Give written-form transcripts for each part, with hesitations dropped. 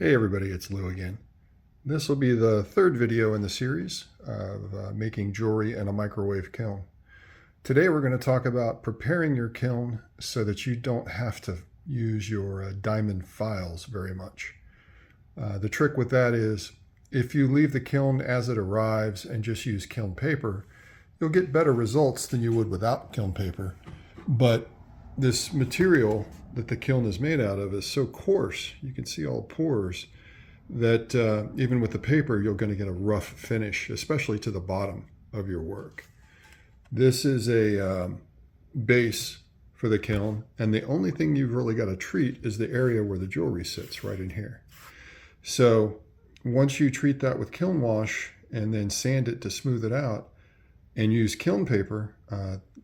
Hey everybody, it's Lou again. This will be the third video in the series of making jewelry in a microwave kiln. Today we're going to talk about preparing your kiln so that you don't have to use your diamond files very much. The trick with that is if you leave the kiln as it arrives and just use kiln paper, you'll get better results than you would without kiln paper. But this material that the kiln is made out of is so coarse, you can see all the pores, that even with the paper you're going to get a rough finish, especially to the bottom of your work. This is a base for the kiln, and the only thing you've really got to treat is the area where the jewelry sits, right in here. So once you treat that with kiln wash and then sand it to smooth it out and use kiln paper,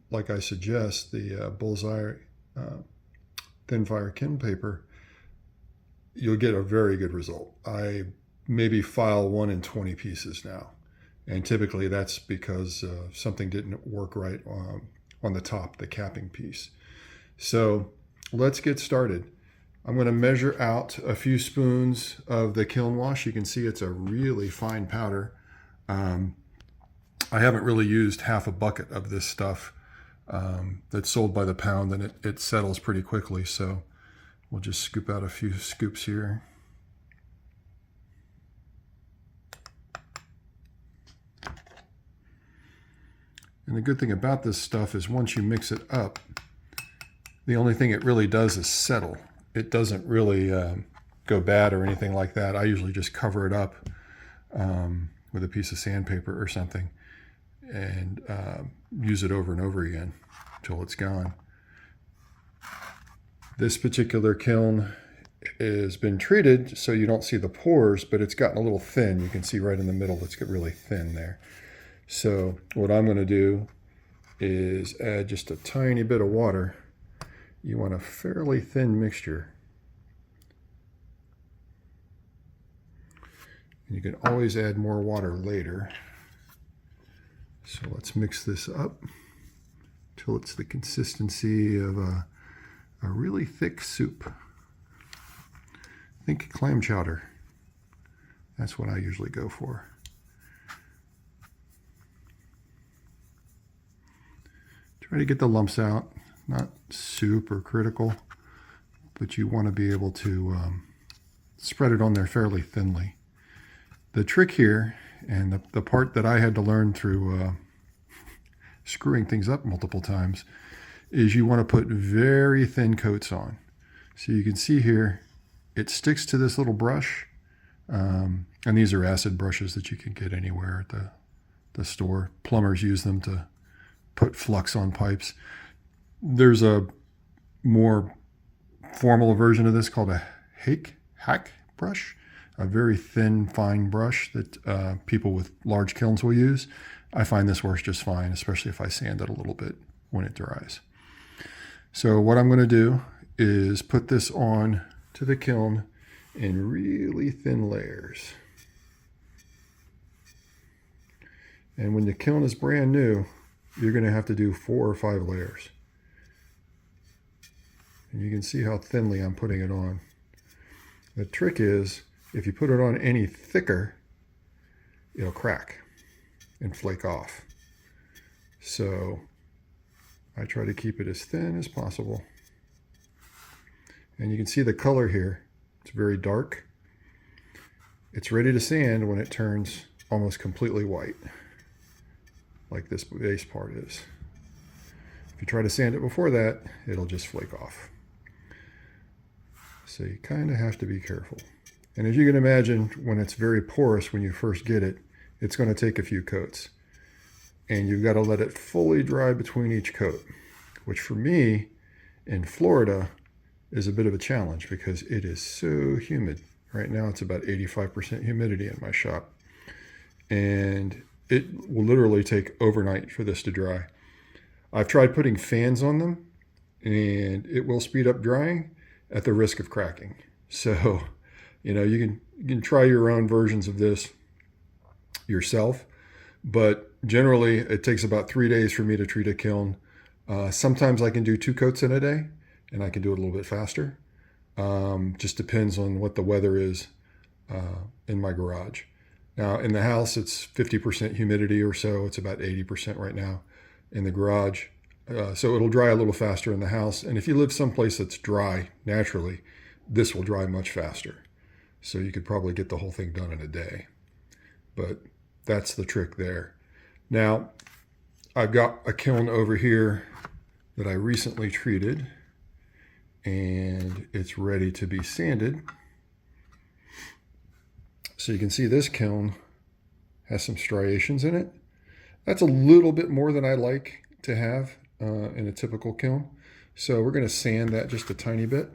like I suggest, the BullsEye thinfire kiln paper, you'll get a very good result. I maybe file 1 in 20 pieces now, and typically that's because something didn't work right on the top, the capping piece. So let's get started. I'm going to measure out a few spoons of the kiln wash. You can see it's a really fine powder. I haven't really used half a bucket of this stuff that's sold by the pound, and it settles pretty quickly. So we'll just scoop out a few scoops here. And the good thing about this stuff is once you mix it up, the only thing it really does is settle. It doesn't really go bad or anything like that. I usually just cover it up with a piece of sandpaper or something and use it over and over again until it's gone. This particular kiln has been treated so you don't see the pores, but it's gotten a little thin. You can see right in the middle it's got really thin there. So what I'm going to do is add just a tiny bit of water. You want a fairly thin mixture. And you can always add more water later. So let's mix this up till it's the consistency of a really thick soup. Think clam chowder. That's what I usually go for. Try to get the lumps out. Not super critical, but you want to be able to spread it on there fairly thinly. The trick here, and the part that I had to learn through screwing things up multiple times, is you want to put very thin coats on. So you can see here, it sticks to this little brush, and these are acid brushes that you can get anywhere at the store. Plumbers use them to put flux on pipes. There's a more formal version of this called a hack brush, a very thin, fine brush that people with large kilns will use. I find this works just fine, especially if I sand it a little bit when it dries. So what I'm going to do is put this on to the kiln in really thin layers. And when the kiln is brand new, you're going to have to do 4 or 5 layers. And you can see how thinly I'm putting it on. The trick is, if you put it on any thicker, it'll crack and flake off. So I try to keep it as thin as possible. And you can see the color here. It's very dark. It's ready to sand when it turns almost completely white, like this base part is. If you try to sand it before that, it'll just flake off. So you kind of have to be careful. And as you can imagine, when it's very porous when you first get it, it's going to take a few coats. And you've got to let it fully dry between each coat, which for me in Florida is a bit of a challenge because it is so humid. Right now it's about 85% humidity in my shop. And it will literally take overnight for this to dry. I've tried putting fans on them, and it will speed up drying at the risk of cracking. So, you know, you can try your own versions of this yourself, but generally it takes about 3 days for me to treat a kiln. Sometimes I can do 2 coats in a day, and I can do it a little bit faster. Just depends on what the weather is. in my garage. Now in the house, it's 50% humidity or so. It's about 80% right now in the garage. So it'll dry a little faster in the house. And if you live someplace that's dry naturally, this will dry much faster. So you could probably get the whole thing done in a day. But that's the trick there. Now, I've got a kiln over here that I recently treated, and it's ready to be sanded. So you can see this kiln has some striations in it. That's a little bit more than I like to have in a typical kiln. So we're going to sand that just a tiny bit.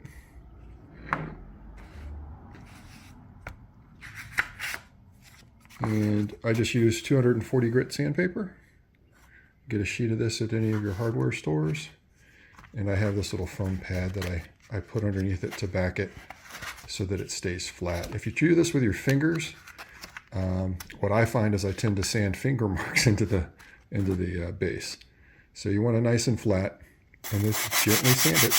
And I just use 240 grit sandpaper. Get a sheet of this at any of your hardware stores. And I have this little foam pad that I put underneath it to back it so that it stays flat. If you do this with your fingers, what I find is I tend to sand finger marks into the base. So you want it nice and flat, and just gently sand it.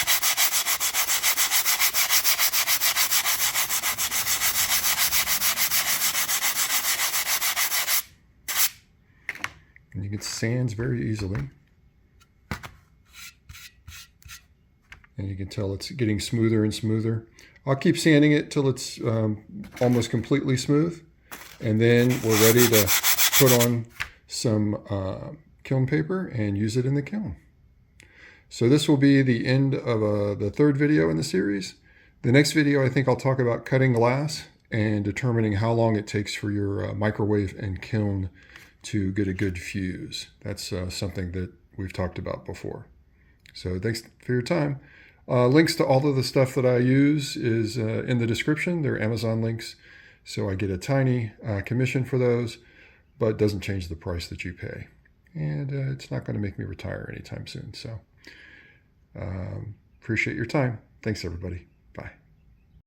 And you can sands very easily. And you can tell it's getting smoother and smoother. I'll keep sanding it till it's almost completely smooth. And then we're ready to put on some kiln paper and use it in the kiln. So this will be the end of the third video in the series. The next video, I think I'll talk about cutting glass and determining how long it takes for your microwave and kiln to get a good fuse. That's something that we've talked about before. So thanks for your time. Links to all of the stuff that I use is in the description. They're Amazon links. So I get a tiny commission for those, but it doesn't change the price that you pay. And it's not going to make me retire anytime soon. So appreciate your time. Thanks, everybody.